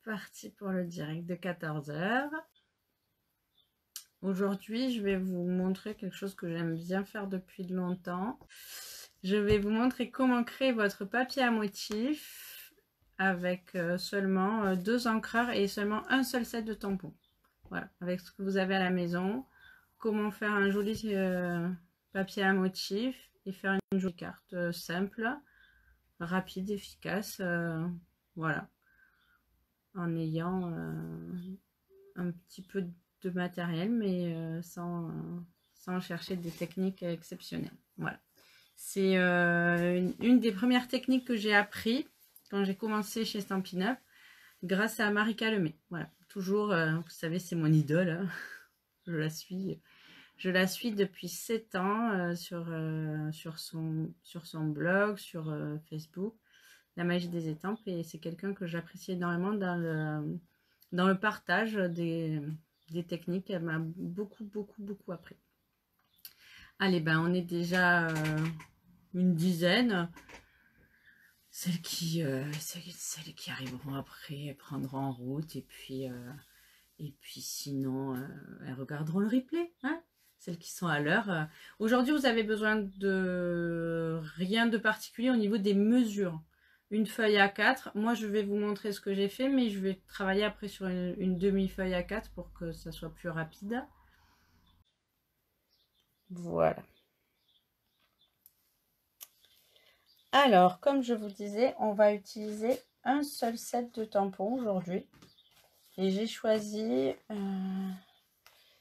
parti pour le direct de 14 h. Aujourd'hui, je vais vous montrer quelque chose que j'aime bien faire depuis longtemps. Je vais vous montrer comment créer votre papier à motif avec seulement 2 encreurs et seulement un seul set de tampons. Voilà, avec ce que vous avez à la maison. Comment faire un joli papier à motif et faire une jolie carte simple, rapide, efficace. Voilà, en ayant un petit peu de matériel, mais sans chercher des techniques exceptionnelles. Voilà, c'est une des premières techniques que j'ai appris quand j'ai commencé chez Stampin' Up, grâce à Marika Lemay. Voilà, toujours, vous savez, c'est mon idole, hein. Je la suis depuis 7 ans sur son blog, sur Facebook, La magie des estampes, et c'est quelqu'un que j'apprécie énormément dans le partage des techniques. Elle m'a beaucoup appris. Allez, ben on est déjà une dizaine. Celles qui arriveront après prendront en route, et puis sinon elles regarderont le replay, hein. Celles qui sont à l'heure. Aujourd'hui, vous avez besoin de rien de particulier au niveau des mesures. Une feuille A4. Moi, je vais vous montrer ce que j'ai fait, mais je vais travailler après sur une demi-feuille A4 pour que ça soit plus rapide. Voilà. Alors, comme je vous disais, on va utiliser un seul set de tampons aujourd'hui. Et j'ai choisi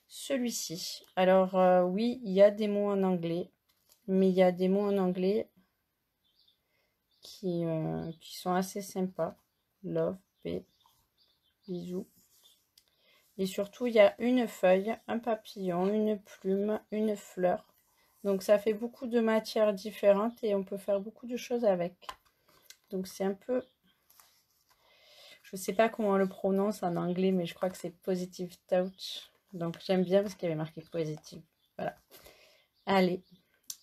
celui-ci. Alors, oui, il y a des mots en anglais, mais il y a des mots en anglais qui sont assez sympas. Love, paix, bisous. Et surtout, il y a une feuille, un papillon, une plume, une fleur. Donc, ça fait beaucoup de matières différentes et on peut faire beaucoup de choses avec. Donc, c'est un peu... Je ne sais pas comment on le prononce en anglais, mais je crois que c'est Positive Touch. Donc, j'aime bien parce qu'il y avait marqué Positive. Voilà. Allez,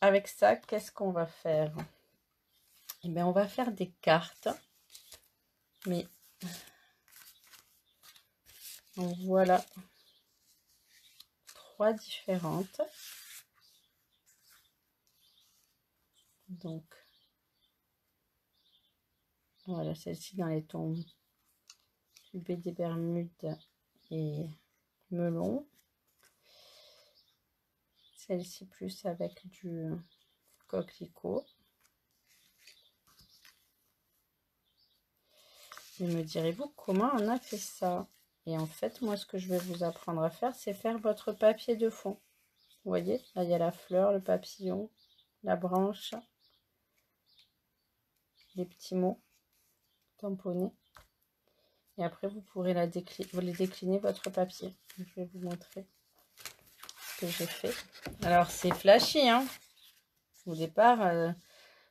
avec ça, qu'est-ce qu'on va faire? Eh bien, on va faire des cartes. Mais donc, voilà 3 différentes. Donc, voilà, celle-ci dans les tons du baie des Bermudes et melon. Celle-ci plus avec du coquelicot. Et me direz-vous comment on a fait ça? Et en fait, moi, ce que je vais vous apprendre à faire, c'est faire votre papier de fond. Vous voyez, là, il y a la fleur, le papillon, la branche, les petits mots tamponnés. Et après, vous pourrez les décliner votre papier. Je vais vous montrer ce que j'ai fait. Alors, c'est flashy, hein. Au départ,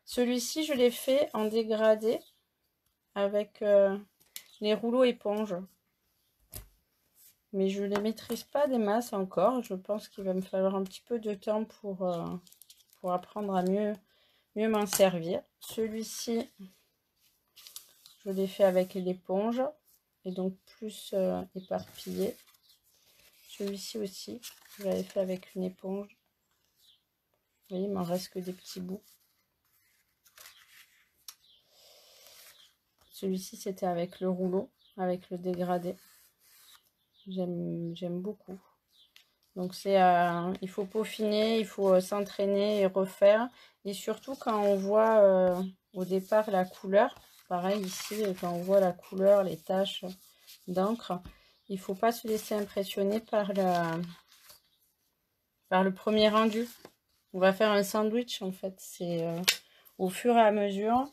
celui-ci, je l'ai fait en dégradé avec les rouleaux éponges. Mais je ne les maîtrise pas des masses encore. Je pense qu'il va me falloir un petit peu de temps pour apprendre à mieux m'en servir. Celui-ci, je l'ai fait avec l'éponge et donc plus éparpillé. Celui-ci aussi, je l'avais fait avec une éponge. Vous voyez, il m'en reste que des petits bouts. Celui-ci, c'était avec le rouleau, avec le dégradé. J'aime beaucoup. Donc, il faut peaufiner, il faut s'entraîner et refaire. Et surtout, quand on voit au départ la couleur, pareil ici, quand on voit la couleur, les taches d'encre, il ne faut pas se laisser impressionner par le premier rendu. On va faire un sandwich, en fait. C'est au fur et à mesure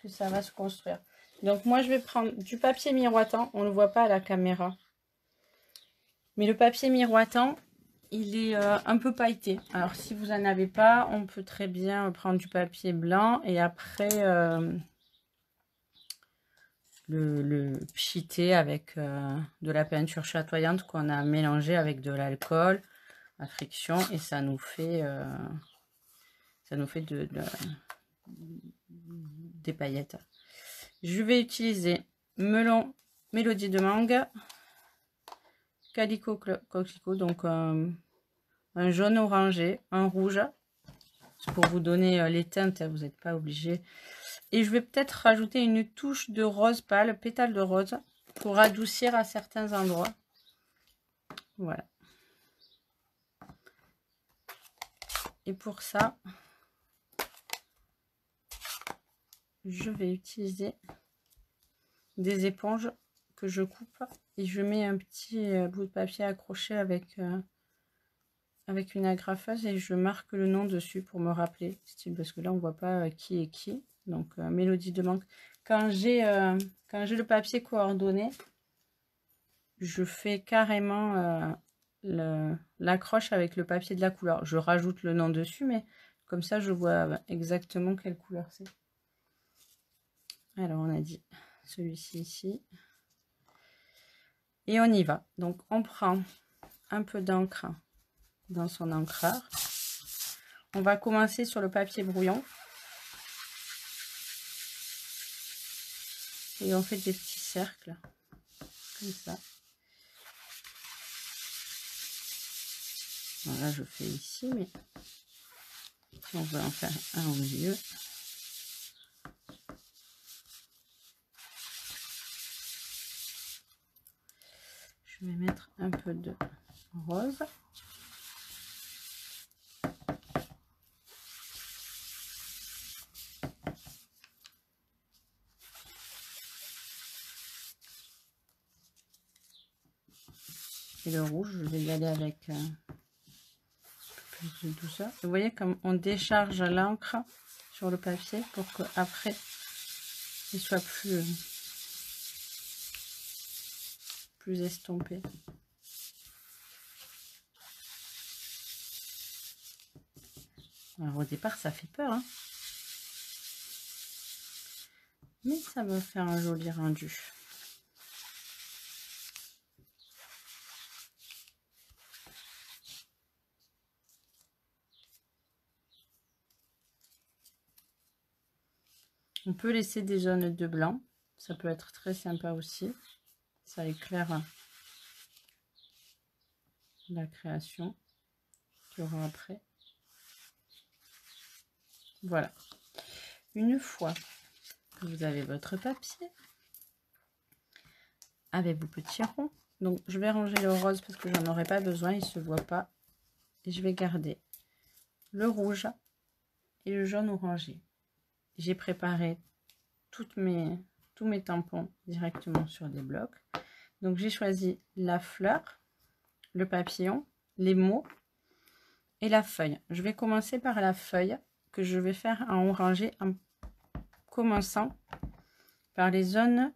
que ça va se construire. Donc, moi, je vais prendre du papier miroitant. On ne le voit pas à la caméra. Mais le papier miroitant, il est un peu pailleté. Alors, si vous n'en avez pas, on peut très bien prendre du papier blanc et après le pchiter avec de la peinture chatoyante qu'on a mélangé avec de l'alcool à friction et ça nous fait des paillettes. Je vais utiliser melon Mélodie de mangue, Calico coquelicot, donc un jaune orangé, un rouge. C'est pour vous donner les teintes, hein, vous n'êtes pas obligé. Et je vais peut-être rajouter une touche de rose pâle, pétale de rose, pour adoucir à certains endroits. Voilà. Et pour ça, je vais utiliser des éponges que je coupe et je mets un petit bout de papier accroché avec une agrafeuse et je marque le nom dessus pour me rappeler, style, parce que là on voit pas qui est qui. Donc Mélodie de mangue. Quand j'ai le papier coordonné, je fais carrément l'accroche avec le papier de la couleur. Je rajoute le nom dessus, mais comme ça je vois exactement quelle couleur c'est. Alors on a dit celui-ci ici. Et on y va. Donc on prend un peu d'encre dans son encreur. On va commencer sur le papier brouillon. Et on fait des petits cercles. Comme ça. Alors là, je fais ici, mais si on veut en faire un au milieu. Je vais mettre un peu de rose. Et le rouge, je vais y aller avec plus de douceur. Vous voyez comme on décharge l'encre sur le papier pour qu'après il soit plus estompé. Alors au départ ça fait peur, hein, mais ça va faire un joli rendu. On peut laisser des zones de blanc, ça peut être très sympa aussi, ça éclaire la création qu'il y aura après. Voilà. Une fois que vous avez votre papier avec vos petits ronds, donc je vais ranger le rose parce que j'en aurai pas besoin, il se voit pas, et je vais garder le rouge et le jaune orangé. J'ai préparé tous mes tampons directement sur des blocs. Donc j'ai choisi la fleur, le papillon, les mots et la feuille. Je vais commencer par la feuille que je vais faire en orangé en commençant par les zones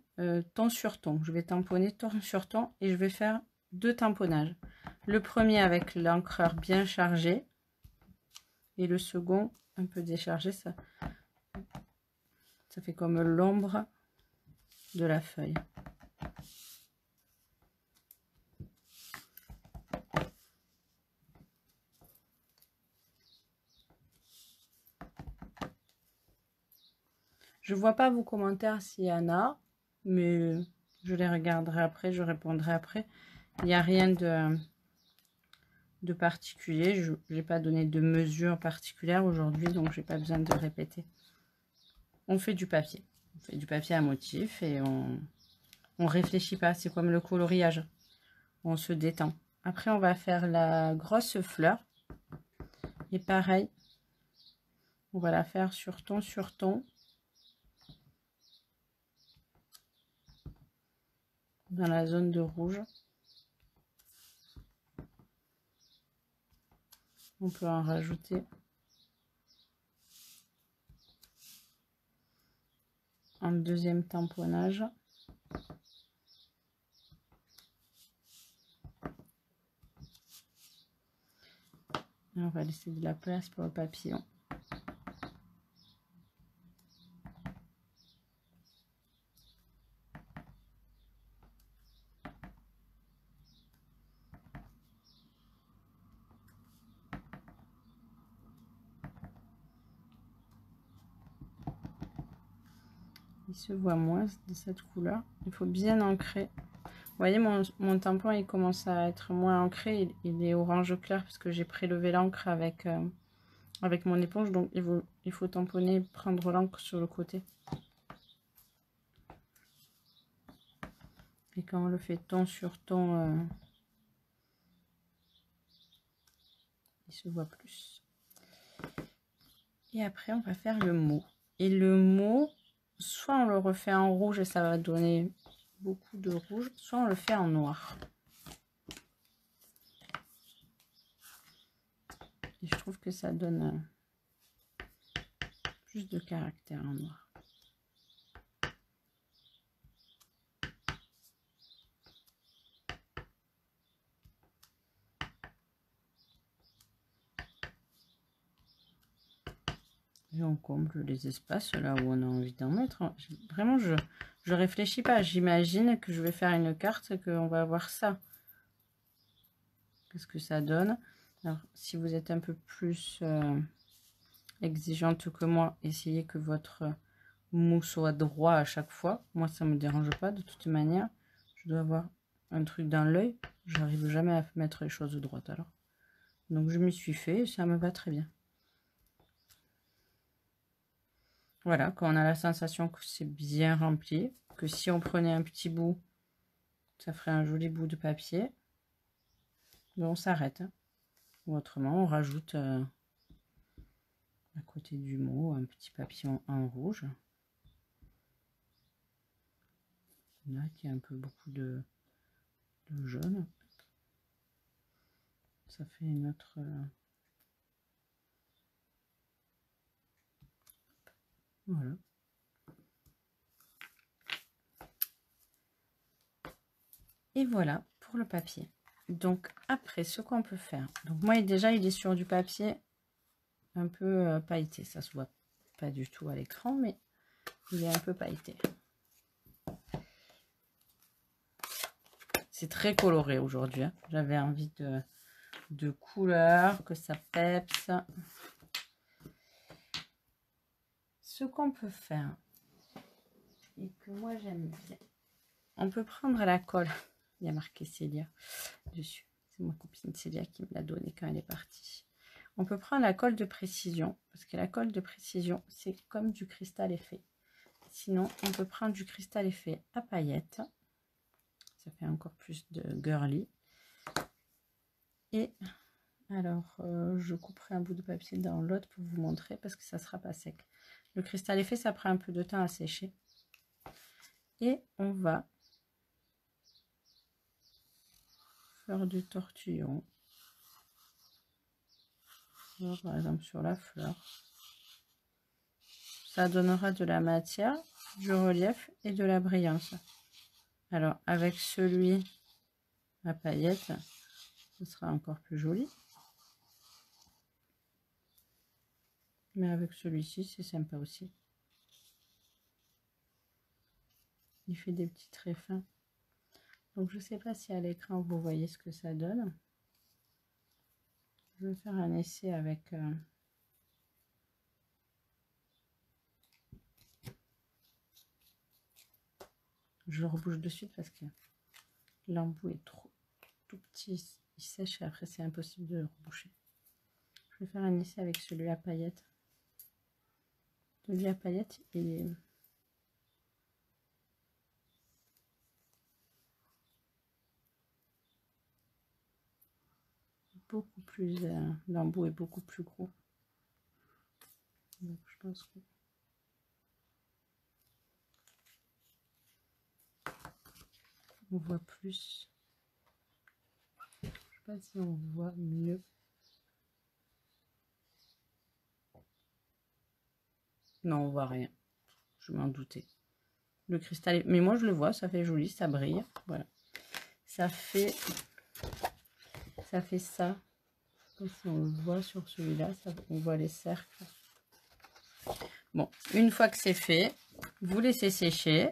ton sur ton. Je vais tamponner ton sur ton et je vais faire 2 tamponnages. Le premier avec l'encreur bien chargé et le second un peu déchargé. Ça fait comme l'ombre de la feuille. Je vois pas vos commentaires s'il y en a, mais je les regarderai après, je répondrai après. Il n'y a rien de particulier. Je n'ai pas donné de mesure particulière aujourd'hui, donc j'ai pas besoin de répéter. On fait du papier. On fait du papier à motif et on réfléchit pas. C'est comme le coloriage. On se détend. Après, on va faire la grosse fleur. Et pareil, on va la faire sur ton. Dans la zone de rouge. On peut en rajouter un deuxième tamponnage. Et on va laisser de la place pour le papillon. Il se voit moins de cette couleur. Il faut bien ancrer. Vous voyez, mon tampon, il commence à être moins ancré. Il est orange clair parce que j'ai prélevé l'encre avec mon éponge. Donc, il faut tamponner, prendre l'encre sur le côté. Et quand on le fait ton sur ton, il se voit plus. Et après, on va faire le mot. Et le mot, soit on le refait en rouge et ça va donner beaucoup de rouge, soit on le fait en noir. Et je trouve que ça donne plus de caractère en noir. Et on comble les espaces là où on a envie d'en mettre. Vraiment, je réfléchis pas. J'imagine que je vais faire une carte et qu'on va avoir ça. Qu'est-ce que ça donne? Alors, si vous êtes un peu plus exigeante que moi, essayez que votre mou soit droit à chaque fois. Moi, ça me dérange pas de toute manière. Je dois avoir un truc dans l'œil. J'arrive jamais à mettre les choses droites alors. Donc, je m'y suis fait et ça me va très bien. Voilà, quand on a la sensation que c'est bien rempli, que si on prenait un petit bout, ça ferait un joli bout de papier. Mais on s'arrête. Hein. Ou autrement, on rajoute à côté du mot un petit papillon en rouge. Là, qui a un peu beaucoup de jaune. Ça fait une autre... Voilà. Et voilà pour le papier. Donc après, ce qu'on peut faire. Donc moi déjà, il est sur du papier un peu pailleté. Ça se voit pas du tout à l'écran, mais il est un peu pailleté. C'est très coloré aujourd'hui. Hein. J'avais envie de couleurs, que ça peps. Ce qu'on peut faire, et que moi j'aime bien, on peut prendre la colle. Il y a marqué Célia dessus. C'est ma copine Célia qui me l'a donné quand elle est partie. On peut prendre la colle de précision, parce que la colle de précision, c'est comme du cristal effet. Sinon, on peut prendre du cristal effet à paillettes. Ça fait encore plus de girly. Et alors, je couperai un bout de papier dans l'autre pour vous montrer, parce que ça ne sera pas sec. Le cristal effet, ça prend un peu de temps à sécher. Et on va faire du tortillon. Par exemple sur la fleur. Ça donnera de la matière, du relief et de la brillance. Alors avec celui à paillettes, ce sera encore plus joli. Mais avec celui-ci, c'est sympa aussi. Il fait des petits traits fins. Donc je ne sais pas si à l'écran vous voyez ce que ça donne. Je vais faire un essai avec... Je le rebouche de suite parce que l'embout est tout petit. Il sèche et après c'est impossible de le reboucher. Je vais faire un essai avec celui à paillettes. Celui à paillettes, il est... beaucoup plus... l'embout est beaucoup plus gros. Donc je pense que... on voit plus. Je sais pas si on voit mieux. Non, on voit rien. Je m'en doutais. Le cristal, mais moi je le vois, ça fait joli, ça brille. Voilà. Ça fait ça. Je sais pas si on le voit sur celui-là, on voit les cercles. Bon, une fois que c'est fait, vous laissez sécher.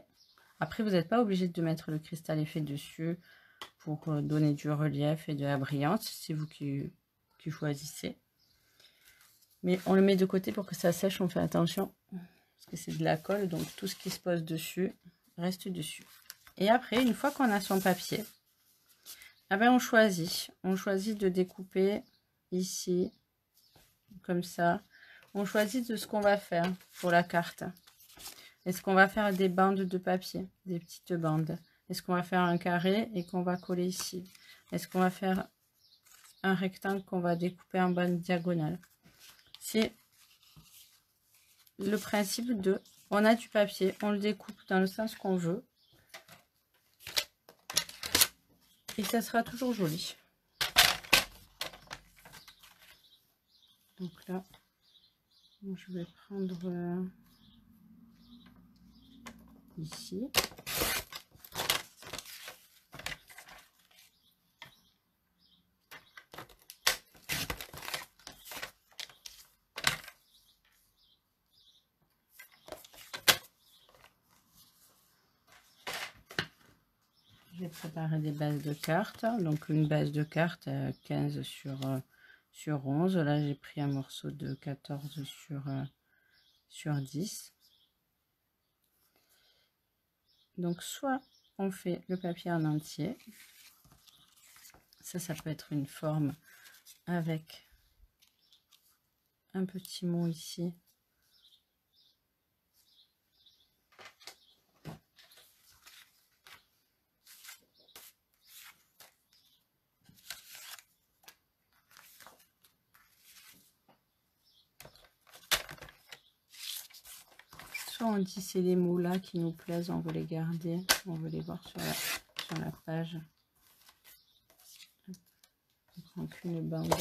Après, vous n'êtes pas obligé de mettre le cristal effet dessus pour donner du relief et de la brillance. C'est vous qui choisissez. Mais on le met de côté pour que ça sèche, on fait attention. parce que c'est de la colle, donc tout ce qui se pose dessus reste dessus. Et après, une fois qu'on a son papier, ah ben on choisit de découper ici, comme ça. On choisit de ce qu'on va faire pour la carte. Est-ce qu'on va faire des bandes de papier, des petites bandes? Est-ce qu'on va faire un carré et qu'on va coller ici? Est-ce qu'on va faire un rectangle qu'on va découper en bande diagonale? C'est le principe de, on a du papier, on le découpe dans le sens qu'on veut. Et ça sera toujours joli. Donc là, je vais prendre ici. J'ai préparé des bases de cartes. Donc une base de cartes 15 sur 11. Là, j'ai pris un morceau de 14 sur 10. Donc soit on fait le papier en entier. Ça peut être une forme avec un petit mot ici. Soit on dit c'est les mots là qui nous plaisent, on veut les garder, on veut les voir sur la page. On prend qu'une bande.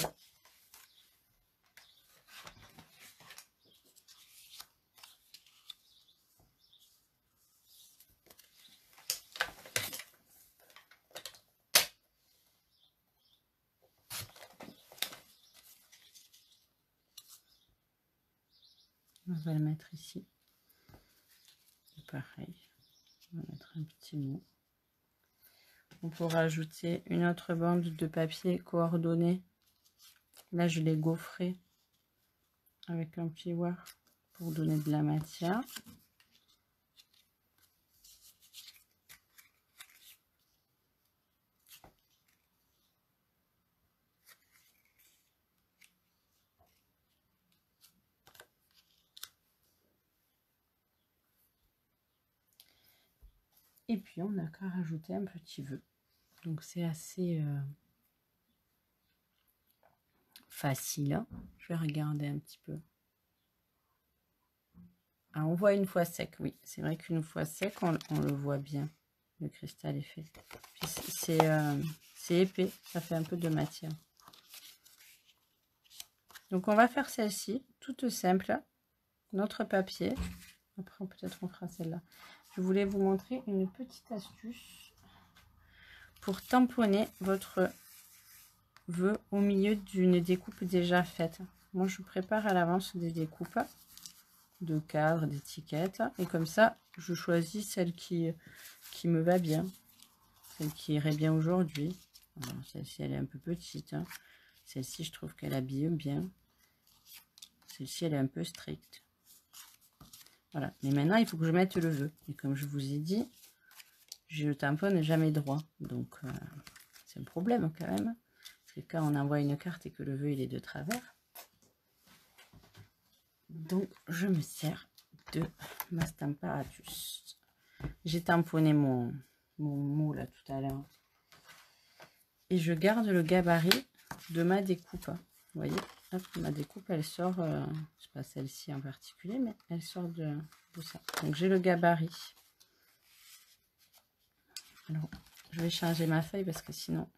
On va le mettre ici. Pareil, on va mettre un petit mot. On pourra ajouter une autre bande de papier coordonnée. Là, je l'ai gaufré avec un plioir pour donner de la matière. Et puis, on n'a qu'à rajouter un petit vœu. Donc, c'est assez facile. Hein. Je vais regarder un petit peu. Ah, on voit une fois sec, oui. C'est vrai qu'une fois sec, on le voit bien. Le cristal est fait. C'est épais, ça fait un peu de matière. Donc, on va faire celle-ci, toute simple. Notre papier. Après, peut-être on fera celle-là. Je voulais vous montrer une petite astuce pour tamponner votre vœu au milieu d'une découpe déjà faite. Moi, je prépare à l'avance des découpes de cadres, d'étiquettes. Et comme ça, je choisis celle qui me va bien. Celle qui irait bien aujourd'hui. Celle-ci, elle est un peu petite. Hein. Celle-ci, je trouve qu'elle habille bien. Celle-ci, elle est un peu stricte. Voilà. Mais maintenant, il faut que je mette le vœu. Et comme je vous ai dit, je tamponne jamais droit. Donc, c'est un problème quand même. Parce que quand on envoie une carte et que le vœu, il est de travers. Donc, je me sers de ma Stamparatus. J'ai tamponné mon mot là tout à l'heure. Et je garde le gabarit de ma découpe. Vous voyez, hop, ma découpe, elle sort, c'est pas celle-ci en particulier, mais elle sort de ça. Donc, j'ai le gabarit. Alors, je vais changer ma feuille parce que sinon...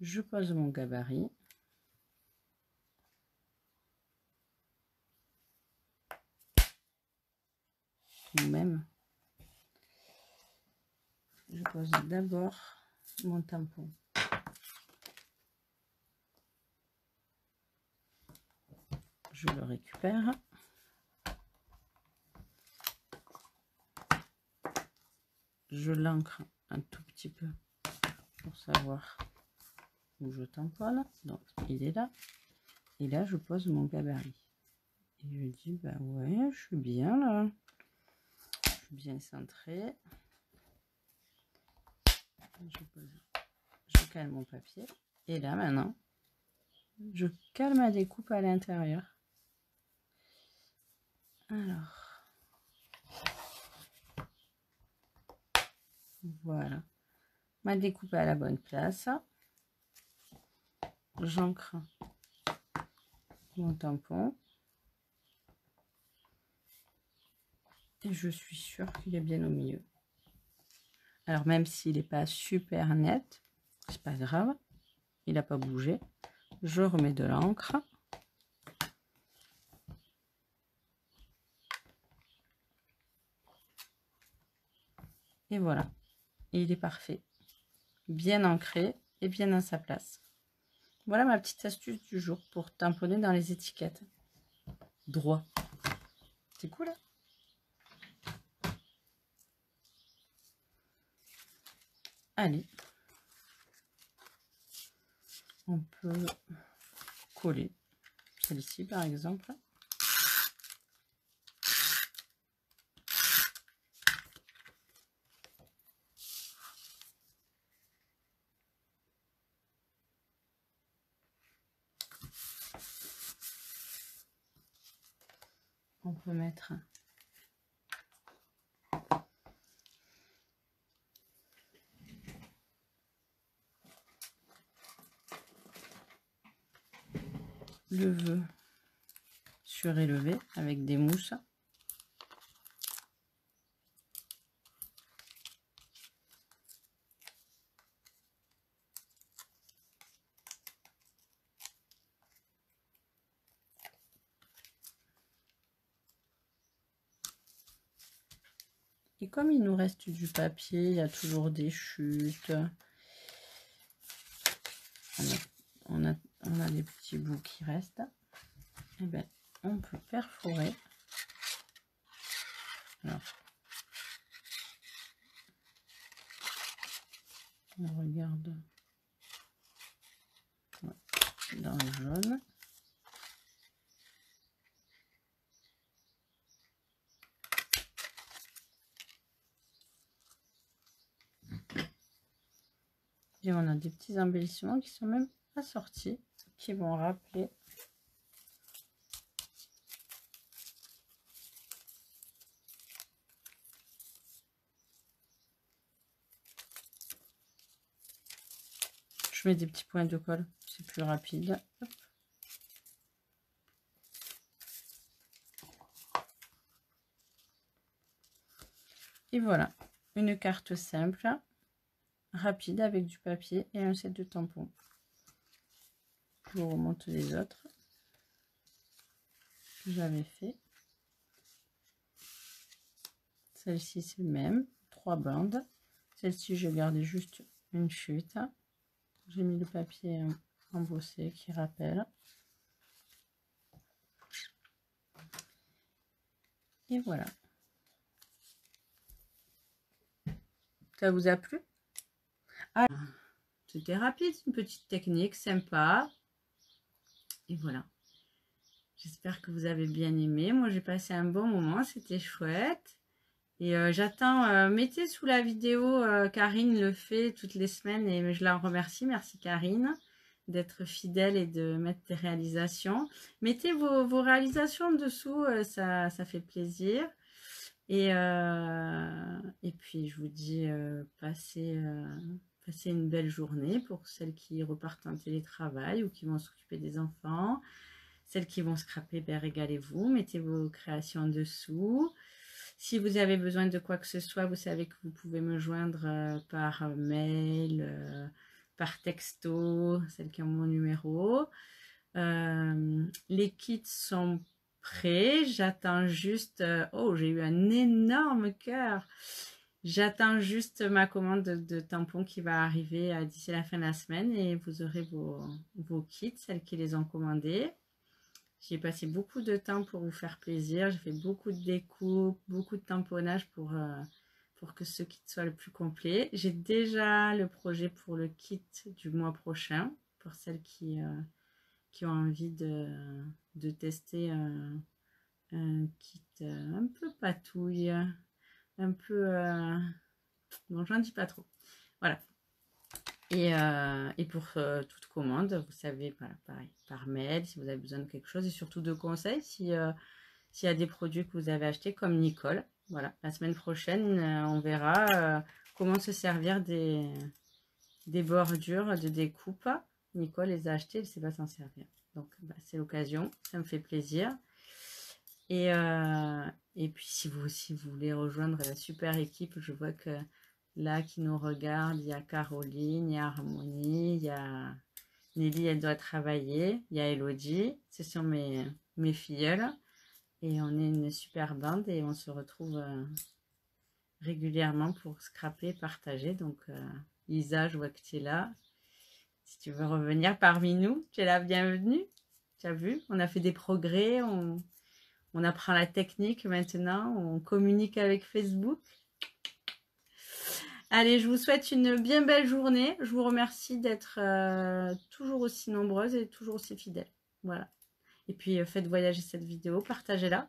Je pose mon gabarit. Ou même, je pose d'abord mon tampon. Je le récupère. Je l'ancre un tout petit peu pour savoir où je tamponne. Donc il est là. Et là, je pose mon gabarit. Et je dis, bah ouais, je suis bien là. Je suis bien centrée. Je cale mon papier. Et là, maintenant, je cale ma découpe à l'intérieur. Alors, voilà. Ma découpe est à la bonne place. J'ancre mon tampon. Et je suis sûre qu'il est bien au milieu. Alors, même s'il n'est pas super net, c'est pas grave. Il n'a pas bougé. Je remets de l'encre. Et voilà. Et il est parfait. Bien ancré et bien à sa place. Voilà ma petite astuce du jour pour tamponner dans les étiquettes. Droit. C'est cool, hein? Allez. On peut coller celle-ci par exemple. On peut mettre le vœu surélevé avec des mousses. Et comme il nous reste du papier, il y a toujours des chutes. On a des petits bouts qui restent. Et bien, on peut perforer. Alors, on regarde dans le jaune. Et on a des petits embellissements qui sont même assortis, qui vont rappeler je mets des petits points de colle, c'est plus rapide. Hop. Et voilà, une carte simple, rapide avec du papier et un set de tampons. Je vous remonte les autres que j'avais fait. Celle-ci c'est le même, 3 bandes. Celle-ci je gardais juste une chute. J'ai mis le papier embossé qui rappelle. Et voilà. Ça vous a plu? Ah, c'était rapide, une petite technique sympa. Et voilà. J'espère que vous avez bien aimé. Moi, j'ai passé un bon moment. C'était chouette. Et j'attends, mettez sous la vidéo, Karine le fait toutes les semaines et je la remercie. Merci Karine d'être fidèle et de mettre tes réalisations. Mettez vos réalisations dessous, ça fait plaisir. Et puis je vous dis, passez une belle journée pour celles qui repartent en télétravail ou qui vont s'occuper des enfants. Celles qui vont scraper, ben, régalez-vous, mettez vos créations dessous. Si vous avez besoin de quoi que ce soit, vous savez que vous pouvez me joindre par mail, par texto, celles qui ont mon numéro. Les kits sont prêts. J'attends juste... oh, j'ai eu un énorme cœur. J'attends juste ma commande de tampons qui va arriver d'ici la fin de la semaine et vous aurez vos kits, celles qui les ont commandés. J'ai passé beaucoup de temps pour vous faire plaisir. J'ai fait beaucoup de découpes, beaucoup de tamponnage pour que ce kit soit le plus complet. J'ai déjà le projet pour le kit du mois prochain, pour celles qui ont envie de tester un kit un peu patouille, un peu... bon, j'en dis pas trop. Voilà. Et pour toute commande, vous savez, voilà, pareil, par mail, si vous avez besoin de quelque chose, et surtout de conseils, s'il y a des produits que vous avez achetés, comme Nicole. Voilà, la semaine prochaine, on verra comment se servir des bordures de découpe. Nicole les a achetées, elle ne sait pas s'en servir. Donc, bah, c'est l'occasion, ça me fait plaisir. Et puis, si vous aussi vous voulez rejoindre la super équipe, je vois que là, qui nous regarde, il y a Caroline, il y a Harmonie, il y a Nelly, elle doit travailler, il y a Elodie, ce sont mes filleules. Et on est une super bande et on se retrouve régulièrement pour scraper, partager. Donc, Isa, je vois que tu es là. Si tu veux revenir parmi nous, tu es la bienvenue. Tu as vu, on a fait des progrès, on apprend la technique maintenant, on communique avec Facebook. Allez, je vous souhaite une bien belle journée. Je vous remercie d'être toujours aussi nombreuses et toujours aussi fidèles. Voilà. Et puis, faites voyager cette vidéo, partagez-la.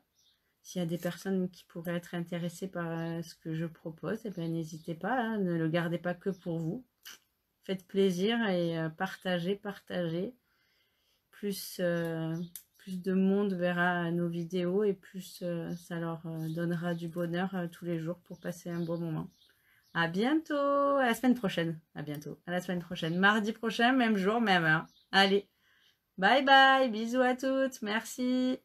S'il y a des personnes qui pourraient être intéressées par ce que je propose, eh bien, n'hésitez pas, hein, ne le gardez pas que pour vous. Faites plaisir et partagez. Plus de monde verra nos vidéos et plus ça leur donnera du bonheur tous les jours pour passer un bon moment. À bientôt, à la semaine prochaine. À bientôt, à la semaine prochaine. Mardi prochain, même jour, même heure. Allez, bye bye, bisous à toutes, merci.